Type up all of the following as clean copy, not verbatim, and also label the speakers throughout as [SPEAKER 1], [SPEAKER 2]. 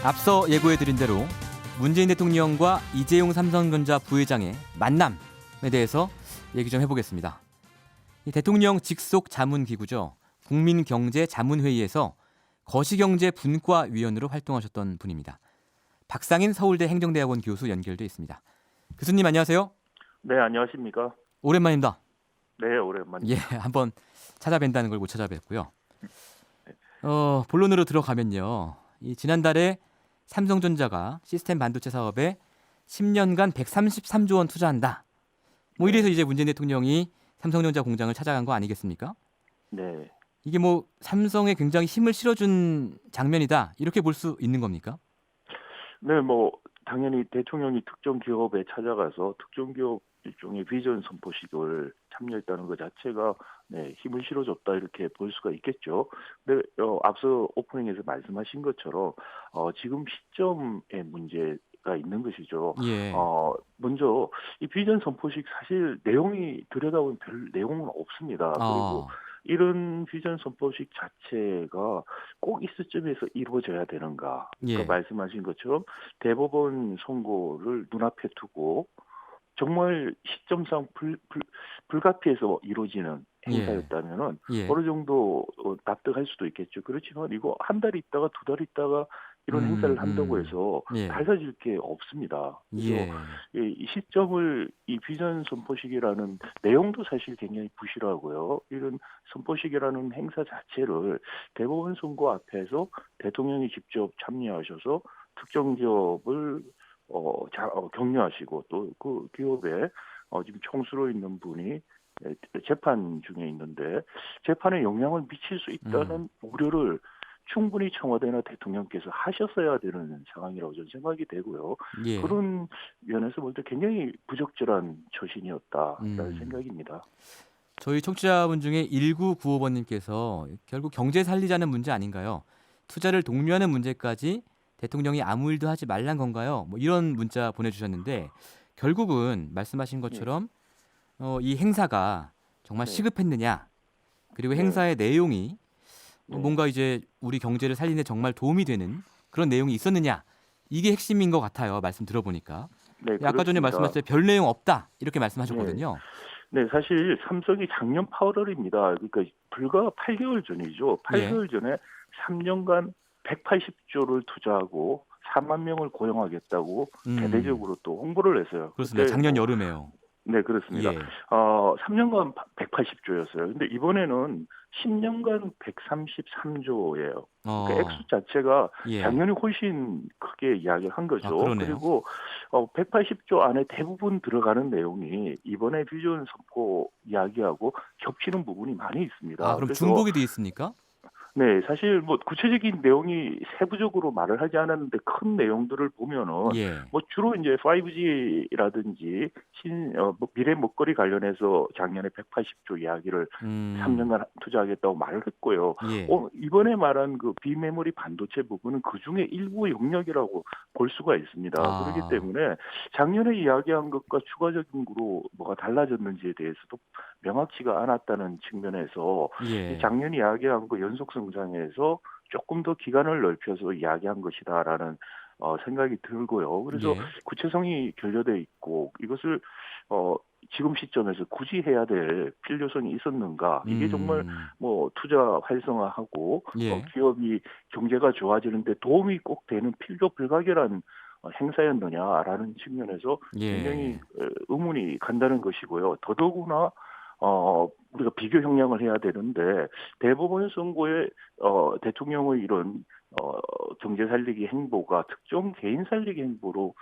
[SPEAKER 1] 앞서 예고해드린 대로 문재인 대통령과 이재용 삼성전자 부회장의 만남에 대해서 얘기 좀 해보겠습니다. 이 대통령 직속 자문기구죠. 국민경제자문회의에서 거시경제 분과위원으로 활동하셨던 분입니다. 박상인 서울대 행정대학원 교수 연결돼 있습니다. 교수님 안녕하세요.
[SPEAKER 2] 네, 안녕하십니까?
[SPEAKER 1] 오랜만입니다.
[SPEAKER 2] 네, 오랜만입니다.
[SPEAKER 1] 예, 한번 찾아뵌다는 걸 못 찾아뵙고요. 본론으로 들어가면요. 이 지난달에 삼성전자가 시스템 반도체 사업에 10년간 133조 원 투자한다. 뭐 이래서 이제 문재인 대통령이 삼성전자 공장을 찾아간 거 아니겠습니까?
[SPEAKER 2] 네.
[SPEAKER 1] 이게 뭐 삼성에 굉장히 힘을 실어준 장면이다. 이렇게 볼 수 있는 겁니까?
[SPEAKER 2] 네, 뭐 당연히 대통령이 특정 기업에 찾아가서 특정 기업 일종의 비전 선포식을 참여했다는 것 자체가 네, 힘을 실어줬다 이렇게 볼 수가 있겠죠. 근데 앞서 오프닝에서 말씀하신 것처럼 지금 시점의 문제가 있는 것이죠.
[SPEAKER 1] 예.
[SPEAKER 2] 먼저 이 비전 선포식 사실 내용이 들여다보면 별 내용은 없습니다. 그리고 이런 비전 선포식 자체가 꼭 이 시점에서 이루어져야 되는가?
[SPEAKER 1] 예.
[SPEAKER 2] 그러니까 말씀하신 것처럼 대법원 선고를 눈앞에 두고 정말 시점상 불가피해서 이루어지는 행사였다면은
[SPEAKER 1] 예.
[SPEAKER 2] 어느 정도 납득할 수도 있겠죠. 그렇지만 이거 한 달 있다가 두 달 있다가 이런 행사를 한다고 해서
[SPEAKER 1] 예.
[SPEAKER 2] 달라질 게 없습니다. 그래서
[SPEAKER 1] 예.
[SPEAKER 2] 이 시점을 이 비전 선포식이라는 내용도 사실 굉장히 부실하고요. 이런 선포식이라는 행사 자체를 대법원 선고 앞에서 대통령이 직접 참여하셔서 특정 기업을 격려하시고 또 그 기업에 지금 총수로 있는 분이 재판 중에 있는데 재판에 영향을 미칠 수 있다는 우려를 충분히 청와대나 대통령께서 하셨어야 되는 상황이라고 저는 생각이 되고요.
[SPEAKER 1] 예.
[SPEAKER 2] 그런 면에서 볼 때 굉장히 부적절한 처신이었다라는 생각입니다.
[SPEAKER 1] 저희 청취자분 중에 1995번님께서 결국 경제 살리자는 문제 아닌가요? 투자를 독려하는 문제까지 대통령이 아무 일도 하지 말란 건가요? 뭐 이런 문자 보내주셨는데 결국은 말씀하신 것처럼 이 행사가 정말
[SPEAKER 2] 네.
[SPEAKER 1] 시급했느냐 그리고
[SPEAKER 2] 네.
[SPEAKER 1] 행사의 내용이
[SPEAKER 2] 네.
[SPEAKER 1] 뭔가 이제 우리 경제를 살리는 데 정말 도움이 되는 그런 내용이 있었느냐 이게 핵심인 것 같아요. 말씀 들어보니까.
[SPEAKER 2] 네,
[SPEAKER 1] 아까 전에
[SPEAKER 2] 그렇습니다.
[SPEAKER 1] 말씀하셨을 때 별 내용 없다 이렇게 말씀하셨거든요.
[SPEAKER 2] 네, 사실 삼성이 작년 8월입니다. 그러니까 불과 8개월 전이죠. 8개월 전에 3년간 180조를 투자하고 4만 명을 고용하겠다고 대대적으로 또 홍보를 했어요.
[SPEAKER 1] 그렇습니다.
[SPEAKER 2] 그때
[SPEAKER 1] 작년 여름에요.
[SPEAKER 2] 네, 그렇습니다.
[SPEAKER 1] 예.
[SPEAKER 2] 3년간 180조였어요. 근데 이번에는 10년간 133조예요. 그러니까 액수 자체가
[SPEAKER 1] 예.
[SPEAKER 2] 작년이 훨씬 크게 이야기를 한 거죠.
[SPEAKER 1] 그러네요.
[SPEAKER 2] 그리고 180조 안에 대부분 들어가는 내용이 이번에 비전 선포 이야기하고 겹치는 부분이 많이 있습니다.
[SPEAKER 1] 그럼
[SPEAKER 2] 그래서
[SPEAKER 1] 중복이 돼 있습니까?
[SPEAKER 2] 네, 사실 뭐 구체적인 내용이 세부적으로 말을 하지 않았는데 큰 내용들을 보면은 뭐 주로 이제 5G라든지 미래 먹거리 관련해서 작년에 180조 이야기를 3년간 투자하겠다고 말을 했고요. 이번에 말한 그 비메모리 반도체 부분은 그 중에 일부 영역이라고 볼 수가 있습니다. 그렇기 때문에 작년에 이야기한 것과 추가적으로 뭐가 달라졌는지에 대해서도 명확치가 않았다는 측면에서 작년 이야기한 거 연속성장에서 조금 더 기간을 넓혀서 이야기한 것이다라는 생각이 들고요. 그래서 구체성이 결여돼 있고 이것을 지금 시점에서 굳이 해야 될 필요성이 있었는가? 이게 정말 뭐 투자 활성화하고 기업이 경제가 좋아지는데 도움이 꼭 되는 필요 불가결한 행사였느냐라는 측면에서 굉장히 의문이 간다는 것이고요. 더더구나 우리가 비교 형량을 해야 되는데 대법원 선고에 대통령의 이런 경제 살리기 행보가 특정 개인 살리기 행보로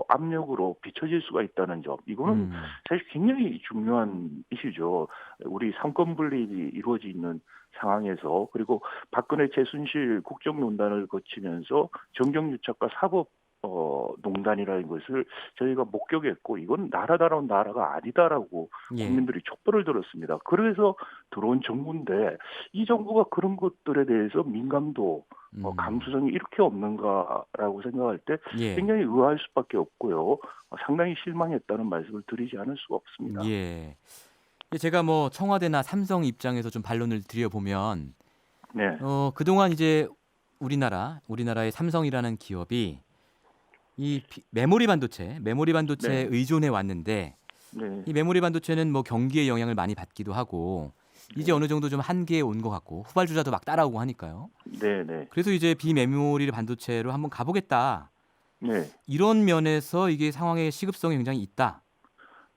[SPEAKER 2] 압력으로 비춰질 수가 있다는 점, 이거는 사실 굉장히 중요한 이슈죠. 우리 삼권 분립이 이루어지는 상황에서, 그리고 박근혜 최순실 국정농단을 거치면서 정경유착과 사법 농단이라는 것을 저희가 목격했고, 이건 나라다운 나라가 아니다라고 국민들이 촛불을 들었습니다. 그래서 들어온 정부인데 이 정부가 그런 것들에 대해서 민감도 감수성이 이렇게 없는가라고 생각할 때 굉장히 의아할 수밖에 없고요. 상당히 실망했다는 말씀을 드리지 않을 수가 없습니다.
[SPEAKER 1] 제가 뭐 청와대나 삼성 입장에서 좀 반론을 드려보면
[SPEAKER 2] 네.
[SPEAKER 1] 그동안 이제 우리나라의 삼성이라는 기업이 이 메모리 반도체에
[SPEAKER 2] 네.
[SPEAKER 1] 의존해 왔는데
[SPEAKER 2] 네.
[SPEAKER 1] 이 메모리 반도체는 뭐 경기의 영향을 많이 받기도 하고 이제
[SPEAKER 2] 네.
[SPEAKER 1] 어느 정도 좀 한계에 온 것 같고 후발주자도 막 따라오고 하니까요.
[SPEAKER 2] 네. 네.
[SPEAKER 1] 그래서 이제 비메모리 반도체로 한번 가보겠다.
[SPEAKER 2] 네.
[SPEAKER 1] 이런 면에서 이게 상황의 시급성이 굉장히 있다.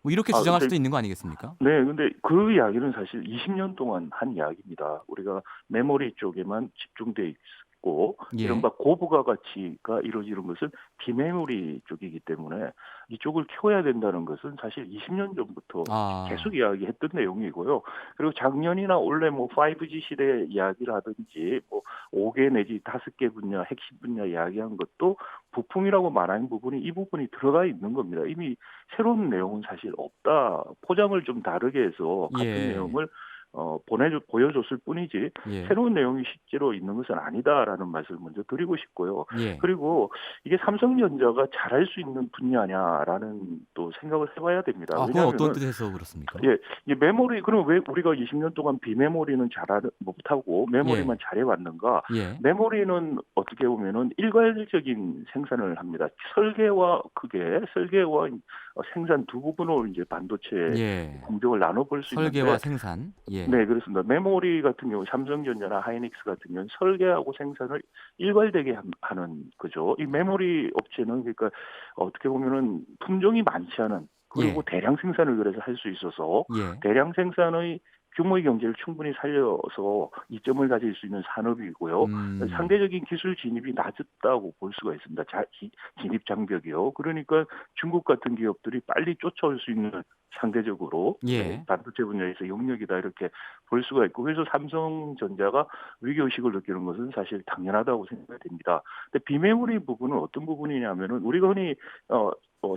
[SPEAKER 1] 뭐 이렇게 주장할
[SPEAKER 2] 근데
[SPEAKER 1] 수도 있는 거 아니겠습니까?
[SPEAKER 2] 네, 근데 그 이야기는 사실 20년 동안 한 이야기입니다. 우리가 메모리 쪽에만 집중돼 있고
[SPEAKER 1] 예.
[SPEAKER 2] 이른바 고부가 가치가 이루어지는 것은 비메모리 쪽이기 때문에 이쪽을 키워야 된다는 것은 사실 20년 전부터
[SPEAKER 1] 아,
[SPEAKER 2] 계속 이야기했던 내용이고요. 그리고 작년이나 올해 뭐 5G 시대 이야기를 하든지 뭐 5개 내지 5개 분야 핵심 분야 이야기한 것도 부품이라고 말하는 부분이 이 부분이 들어가 있는 겁니다. 이미 새로운 내용은 사실 없다. 포장을 좀 다르게 해서 같은
[SPEAKER 1] 예,
[SPEAKER 2] 내용을 보여줬을 뿐이지
[SPEAKER 1] 예,
[SPEAKER 2] 새로운 내용이 실제로 있는 것은 아니다라는 말씀을 먼저 드리고 싶고요.
[SPEAKER 1] 예.
[SPEAKER 2] 그리고 이게 삼성전자가 잘할 수 있는 분야냐라는 또 생각을 해봐야 됩니다.
[SPEAKER 1] 아, 그건 어떤
[SPEAKER 2] 왜냐하면은
[SPEAKER 1] 뜻에서 그렇습니까?
[SPEAKER 2] 예, 이 메모리 그럼 왜 우리가 20년 동안 비메모리는 못하고
[SPEAKER 1] 예,
[SPEAKER 2] 메모리만 잘해왔는가?
[SPEAKER 1] 예,
[SPEAKER 2] 메모리는 어떻게 보면은 일괄적인 생산을 합니다. 설계와 생산 두 부분으로 이제 반도체
[SPEAKER 1] 예.
[SPEAKER 2] 공정을 나눠볼 수
[SPEAKER 1] 설계와
[SPEAKER 2] 있는데,
[SPEAKER 1] 생산. 예.
[SPEAKER 2] 네, 그렇습니다. 메모리 같은 경우 삼성전자나 하이닉스 같은 경우는 설계하고 생산을 일괄되게 하는 거죠. 이 메모리 업체는 그러니까 어떻게 보면은 품종이 많지 않은 그리고
[SPEAKER 1] 예.
[SPEAKER 2] 대량 생산을 그래서 할 수 있어서
[SPEAKER 1] 예.
[SPEAKER 2] 대량 생산의 규모의 경제를 충분히 살려서 이점을 가질 수 있는 산업이고요.
[SPEAKER 1] 음.
[SPEAKER 2] 상대적인 기술 진입이 낮았다고 볼 수가 있습니다. 진입 장벽이요. 그러니까 중국 같은 기업들이 빨리 쫓아올 수 있는 상대적으로
[SPEAKER 1] 예.
[SPEAKER 2] 반도체 분야에서 영역이다 이렇게 볼 수가 있고 그래서 삼성전자가 위기의식을 느끼는 것은 사실 당연하다고 생각이 됩니다. 근데 비메모리 부분은 어떤 부분이냐면은 우리가 흔히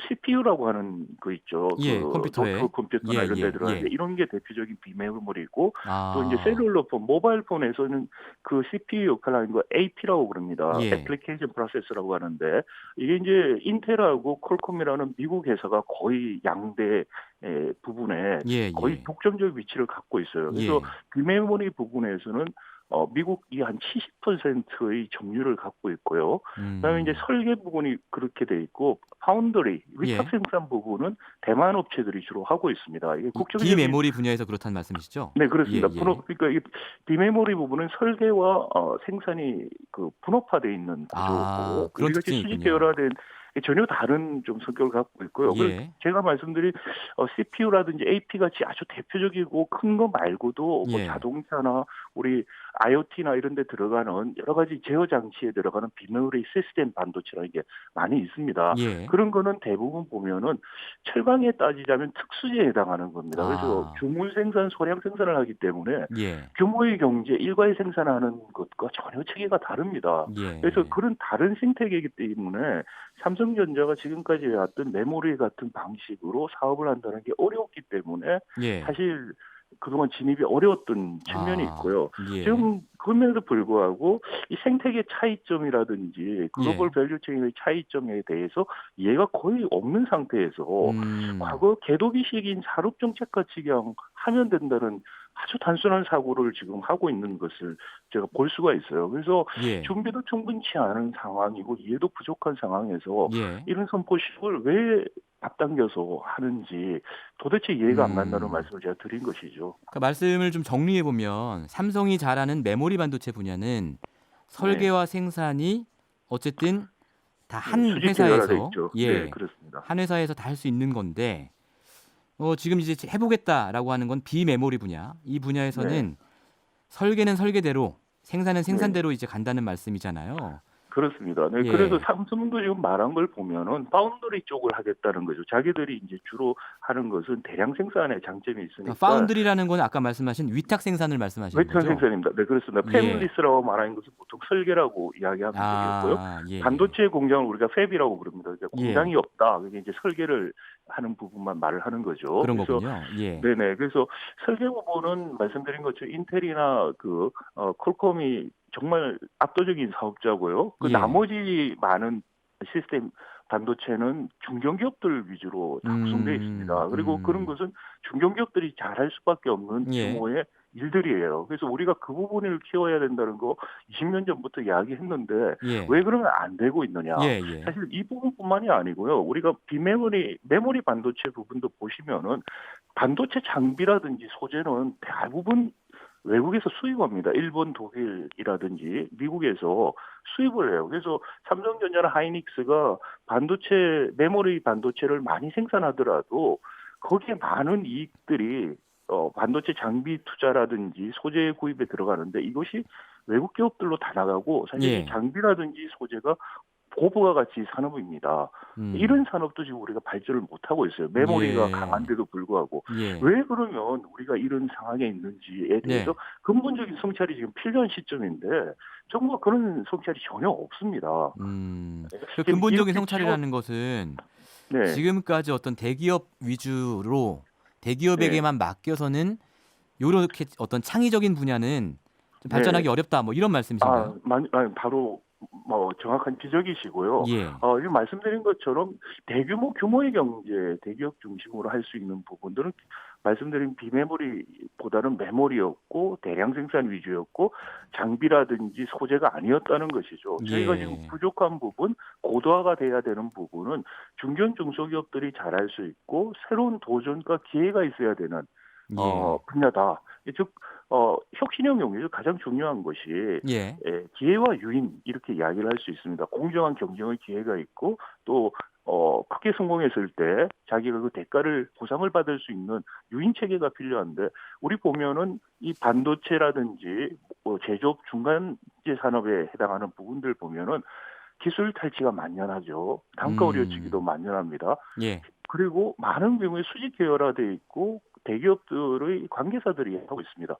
[SPEAKER 2] CPU라고 하는 거 있죠.
[SPEAKER 1] 예.
[SPEAKER 2] 그 노트
[SPEAKER 1] 컴퓨터에.
[SPEAKER 2] 컴퓨터나
[SPEAKER 1] 예,
[SPEAKER 2] 이런 데
[SPEAKER 1] 예,
[SPEAKER 2] 들어가는데
[SPEAKER 1] 예.
[SPEAKER 2] 이런 게 대표적인 비메모리고 또 이제
[SPEAKER 1] 아.
[SPEAKER 2] 셀룰러 폰, 모바일 폰에서는 그 CPU 역할을 하는 거 AP라고 그럽니다.
[SPEAKER 1] 예.
[SPEAKER 2] 애플리케이션 프로세서라고 하는데 이게 이제 인텔하고 퀄컴이라는 미국 회사가 거의 양대 부분에
[SPEAKER 1] 예,
[SPEAKER 2] 거의
[SPEAKER 1] 예.
[SPEAKER 2] 독점적 위치를 갖고 있어요. 그래서
[SPEAKER 1] 예.
[SPEAKER 2] 비메모리 부분에서는 미국이 한 70%의 점유율을 갖고 있고요. 그다음에 이제
[SPEAKER 1] 음.
[SPEAKER 2] 설계 부분이 그렇게 돼 있고 파운더리 위탁
[SPEAKER 1] 예.
[SPEAKER 2] 생산 부분은 대만 업체들이 주로 하고 있습니다. 이게
[SPEAKER 1] 이
[SPEAKER 2] 국제적인
[SPEAKER 1] 비메모리 분야에서 그렇다는 말씀이시죠?
[SPEAKER 2] 네
[SPEAKER 1] 예,
[SPEAKER 2] 그렇습니다.
[SPEAKER 1] 예.
[SPEAKER 2] 그러니까 이 비메모리 부분은 설계와 생산이 그 분업화돼 있는
[SPEAKER 1] 아,
[SPEAKER 2] 구조고
[SPEAKER 1] 그런
[SPEAKER 2] 우리 같이
[SPEAKER 1] 특징이
[SPEAKER 2] 수직
[SPEAKER 1] 있군요.
[SPEAKER 2] 계열화된 전혀 다른 좀 성격을 갖고 있고요. 그리고
[SPEAKER 1] 예.
[SPEAKER 2] 제가 말씀드린 CPU라든지 AP 같이 아주 대표적이고 큰 거 말고도 뭐
[SPEAKER 1] 예.
[SPEAKER 2] 자동차나 우리 IoT나 이런 데 들어가는 여러 가지 제어 장치에 들어가는 비메모리 시스템 반도체라는 게 많이 있습니다.
[SPEAKER 1] 예.
[SPEAKER 2] 그런 거는 대부분 보면은 철강에 따지자면 특수제에 해당하는 겁니다. 그래서
[SPEAKER 1] 아.
[SPEAKER 2] 주물 생산, 소량 생산을 하기 때문에
[SPEAKER 1] 예.
[SPEAKER 2] 규모의 경제, 일괄 생산하는 것과 전혀 체계가 다릅니다. 그래서
[SPEAKER 1] 예.
[SPEAKER 2] 그런 다른 생태계이기 때문에 삼성전자가 지금까지 해왔던 메모리 같은 방식으로 사업을 한다는 게 어려웠기 때문에
[SPEAKER 1] 예.
[SPEAKER 2] 사실 그동안 진입이 어려웠던 측면이
[SPEAKER 1] 아.
[SPEAKER 2] 있고요.
[SPEAKER 1] 예.
[SPEAKER 2] 지금 그럼에도 불구하고 이 생태계 차이점이라든지 글로벌
[SPEAKER 1] 예.
[SPEAKER 2] 밸류체인의 차이점에 대해서 이해가 거의 없는 상태에서
[SPEAKER 1] 음.
[SPEAKER 2] 과거 개도기식인 산업정책 같이 그냥 하면 된다는 아주 단순한 사고를 지금 하고 있는 것을 제가 볼 수가 있어요. 그래서
[SPEAKER 1] 예.
[SPEAKER 2] 준비도 충분치 않은 상황이고 이해도 부족한 상황에서
[SPEAKER 1] 예.
[SPEAKER 2] 이런 선포식을 왜 앞당겨서 하는지 도대체 이해가 안 간다는
[SPEAKER 1] 음.
[SPEAKER 2] 말씀을 제가 드린 것이죠.
[SPEAKER 1] 그러니까 말씀을 좀 정리해 보면 삼성이 잘하는 메모리 반도체 분야는
[SPEAKER 2] 네.
[SPEAKER 1] 설계와 생산이 어쨌든 다 한
[SPEAKER 2] 수직 계열화돼
[SPEAKER 1] 회사에서
[SPEAKER 2] 있죠. 네,
[SPEAKER 1] 예.
[SPEAKER 2] 그렇습니다.
[SPEAKER 1] 한 회사에서 다 할 수 있는 건데 지금 이제 해 보겠다라고 하는 건 비메모리 분야. 이
[SPEAKER 2] 네.
[SPEAKER 1] 분야에서는 설계는 설계대로 생산은
[SPEAKER 2] 네.
[SPEAKER 1] 생산대로 이제 간다는 말씀이잖아요.
[SPEAKER 2] 그렇습니다. 네, 그래서
[SPEAKER 1] 예.
[SPEAKER 2] 삼성도 지금 말한 걸 보면은 파운드리 쪽을 하겠다는 거죠. 자기들이 이제 주로 하는 것은 대량 생산에 장점이
[SPEAKER 1] 그러니까
[SPEAKER 2] 있으니까
[SPEAKER 1] 파운드리라는 건 아까 말씀하신 위탁 생산을 말씀하시는
[SPEAKER 2] 외투한
[SPEAKER 1] 거죠?
[SPEAKER 2] 생산입니다. 네, 그렇습니다.
[SPEAKER 1] 예.
[SPEAKER 2] 패밀리스라고 말하는 것은 보통 설계라고 이야기하면 되겠고요.
[SPEAKER 1] 아, 예예.
[SPEAKER 2] 반도체 공장을 우리가 팹이라고 부릅니다. 그러니까
[SPEAKER 1] 예.
[SPEAKER 2] 공장이 없다. 그게 이제 설계를 하는 부분만 말을 하는 거죠.
[SPEAKER 1] 그런
[SPEAKER 2] 그래서
[SPEAKER 1] 거군요. 예.
[SPEAKER 2] 네네. 그래서 설계 부분은 말씀드린 것처럼 인텔이나 퀄컴이 정말 압도적인 사업자고요. 그
[SPEAKER 1] 예.
[SPEAKER 2] 나머지 많은 시스템 반도체는 중견기업들 위주로 다 구성되어 있습니다. 그리고 그런
[SPEAKER 1] 음.
[SPEAKER 2] 것은 중견기업들이 잘할 수밖에 없는
[SPEAKER 1] 예.
[SPEAKER 2] 규모의 일들이에요. 그래서 우리가 그 부분을 키워야 된다는 거 20년 전부터 이야기했는데
[SPEAKER 1] 예.
[SPEAKER 2] 왜 그러면 안 되고 있느냐.
[SPEAKER 1] 예, 예.
[SPEAKER 2] 사실 이 부분뿐만이 아니고요. 우리가 메모리 반도체 부분도 보시면은 반도체 장비라든지 소재는 대부분 외국에서 수입합니다. 일본, 독일이라든지 미국에서 수입을 해요. 그래서 삼성전자나 하이닉스가 메모리 반도체를 많이 생산하더라도 거기에 많은 이익들이 반도체 장비 투자라든지 소재 구입에 들어가는데 이것이 외국 기업들로 다 나가고 사실
[SPEAKER 1] 예.
[SPEAKER 2] 이 장비라든지 소재가 고부가 가치 산업입니다. 이런 산업도 지금 우리가 발전을 못하고 있어요. 메모리가
[SPEAKER 1] 예.
[SPEAKER 2] 강한데도 불구하고.
[SPEAKER 1] 예.
[SPEAKER 2] 왜 그러면 우리가 이런 상황에 있는지에 대해서
[SPEAKER 1] 네.
[SPEAKER 2] 근본적인 성찰이 지금 필요한 시점인데 정부가 그런 성찰이 전혀 없습니다.
[SPEAKER 1] 그
[SPEAKER 2] 지금
[SPEAKER 1] 근본적인
[SPEAKER 2] 이렇게
[SPEAKER 1] 성찰이라는 것은
[SPEAKER 2] 네.
[SPEAKER 1] 지금까지 어떤 대기업 위주로 대기업에게만
[SPEAKER 2] 네.
[SPEAKER 1] 맡겨서는 요렇게 어떤 창의적인 분야는 좀 발전하기
[SPEAKER 2] 네.
[SPEAKER 1] 어렵다 뭐 이런 말씀이신가요?
[SPEAKER 2] 바로 정확한 지적이시고요.
[SPEAKER 1] 예.
[SPEAKER 2] 지금 말씀드린 것처럼 규모의 경제, 대기업 중심으로 할 수 있는 부분들은 말씀드린 비메모리보다는 메모리였고 대량 생산 위주였고 장비라든지 소재가 아니었다는 것이죠. 저희가
[SPEAKER 1] 예.
[SPEAKER 2] 지금 부족한 부분, 고도화가 돼야 되는 부분은 중견 중소기업들이 잘할 수 있고 새로운 도전과 기회가 있어야 되는
[SPEAKER 1] 예.
[SPEAKER 2] 분야다. 즉 혁신형 용역에서 가장 중요한 것이
[SPEAKER 1] 예.
[SPEAKER 2] 기회와 유인 이렇게 이야기를 할 수 있습니다. 공정한 경쟁의 기회가 있고 또 크게 성공했을 때 자기가 그 대가를 보상을 받을 수 있는 유인 체계가 필요한데 우리 보면은 이 반도체라든지 제조업 중간재 산업에 해당하는 부분들 보면은 기술 탈취가 만연하죠. 단가 우려치기도 만연합니다.
[SPEAKER 1] 예.
[SPEAKER 2] 그리고 많은 경우에 수직 계열화돼 있고 대기업들의 관계사들이 하고 있습니다.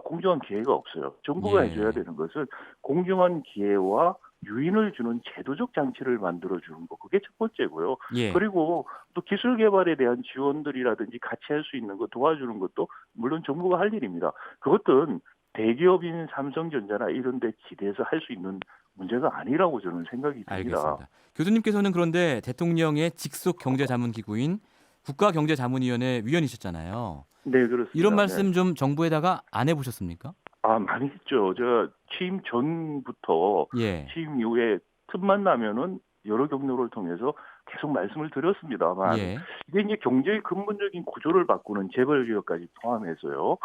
[SPEAKER 2] 공정한 기회가 없어요. 정부가
[SPEAKER 1] 예.
[SPEAKER 2] 해줘야 되는 것은 공정한 기회와 유인을 주는 제도적 장치를 만들어주는 거 그게 첫 번째고요.
[SPEAKER 1] 예.
[SPEAKER 2] 그리고 또 기술 개발에 대한 지원들이라든지 같이 할 수 있는 거 도와주는 것도 물론 정부가 할 일입니다. 그것은 대기업인 삼성전자나 이런 데 기대해서 할 수 있는 문제가 아니라고 저는 생각이 듭니다.
[SPEAKER 1] 알겠습니다. 교수님께서는 그런데 대통령의 직속 경제자문기구인 국가경제자문위원회 위원이셨잖아요.
[SPEAKER 2] 네, 그렇습니다.
[SPEAKER 1] 이런 말씀
[SPEAKER 2] 네.
[SPEAKER 1] 좀 정부에다가 안 해보셨습니까?
[SPEAKER 2] 많이 했죠. 제가 취임 전부터
[SPEAKER 1] 예.
[SPEAKER 2] 취임 이후에 틈만 나면은 여러 경로를 통해서 계속 말씀을 드렸습니다만
[SPEAKER 1] 예.
[SPEAKER 2] 이게 이제 경제의 근본적인 구조를 바꾸는 재벌개혁까지 포함해서요.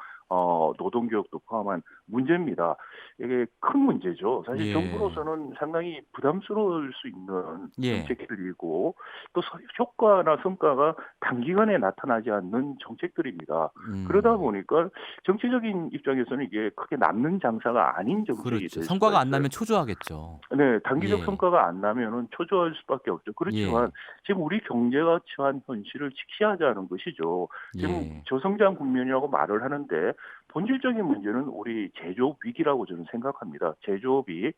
[SPEAKER 2] 노동개혁도 포함한 문제입니다. 이게 큰 문제죠. 사실
[SPEAKER 1] 예.
[SPEAKER 2] 정부로서는 상당히 부담스러울 수 있는
[SPEAKER 1] 예.
[SPEAKER 2] 정책들이고 또 효과나 성과가 단기간에 나타나지 않는 정책들입니다. 그러다 보니까 정치적인 입장에서는 이게 크게 남는 장사가 아닌 정책이
[SPEAKER 1] 그렇죠.
[SPEAKER 2] 될 수가
[SPEAKER 1] 성과가 안
[SPEAKER 2] 있어요.
[SPEAKER 1] 나면 초조하겠죠.
[SPEAKER 2] 네, 단기적
[SPEAKER 1] 예.
[SPEAKER 2] 성과가 안 나면은 초조할 수밖에 없죠. 그렇지만 지금 우리 경제가 처한 현실을 직시하자는 것이죠. 지금 저성장 국면이라고 말을 하는데 본질적인 문제는 우리 제조업 위기라고 저는 생각합니다. 제조업이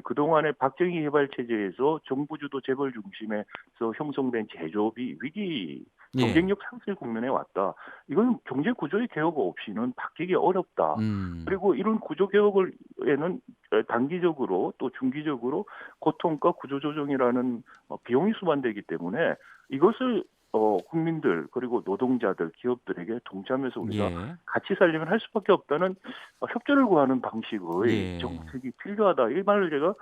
[SPEAKER 2] 그동안의 박정희 개발 체제에서 정부 주도 재벌 중심에서 형성된 제조업이 위기 경쟁력 상실 국면에 왔다. 이건 경제 구조의 개혁 없이는 바뀌기 어렵다. 그리고 이런 구조 개혁에는 단기적으로 또 중기적으로 고통과 구조 조정이라는 비용이 수반되기 때문에 이것을 국민들 그리고 노동자들 기업들에게 동참해서 우리가 같이 살려면 할 수밖에 없다는 협조를 구하는 방식의 정책이 필요하다. 이 말을 제가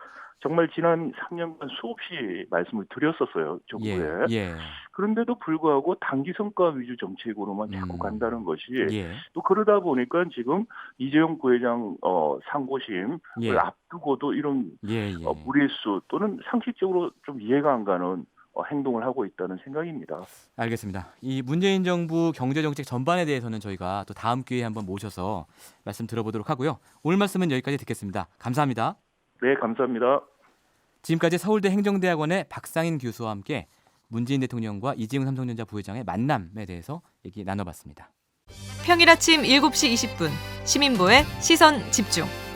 [SPEAKER 2] 정말 지난 3년간 수없이 말씀을 드렸었어요. 정부에. 그런데도 불구하고 단기 성과 위주 정책으로만 자꾸 간다는 것이 또 그러다 보니까 지금 이재용 부회장 상고심을 앞두고도 이런 무리수 또는 상식적으로 좀 이해가 안 가는 행동을 하고 있다는 생각입니다.
[SPEAKER 1] 알겠습니다. 이 문재인 정부 경제정책 전반에 대해서는 저희가 또 다음 기회에 한번 모셔서 말씀 들어보도록 하고요. 오늘 말씀은 여기까지 듣겠습니다. 감사합니다.
[SPEAKER 2] 네, 감사합니다.
[SPEAKER 1] 지금까지 서울대 행정대학원의 박상인 교수와 함께 문재인 대통령과 이재용 삼성전자 부회장의 만남에 대해서 얘기 나눠봤습니다.
[SPEAKER 3] 평일 아침 7시 20분 시민보의 시선집중.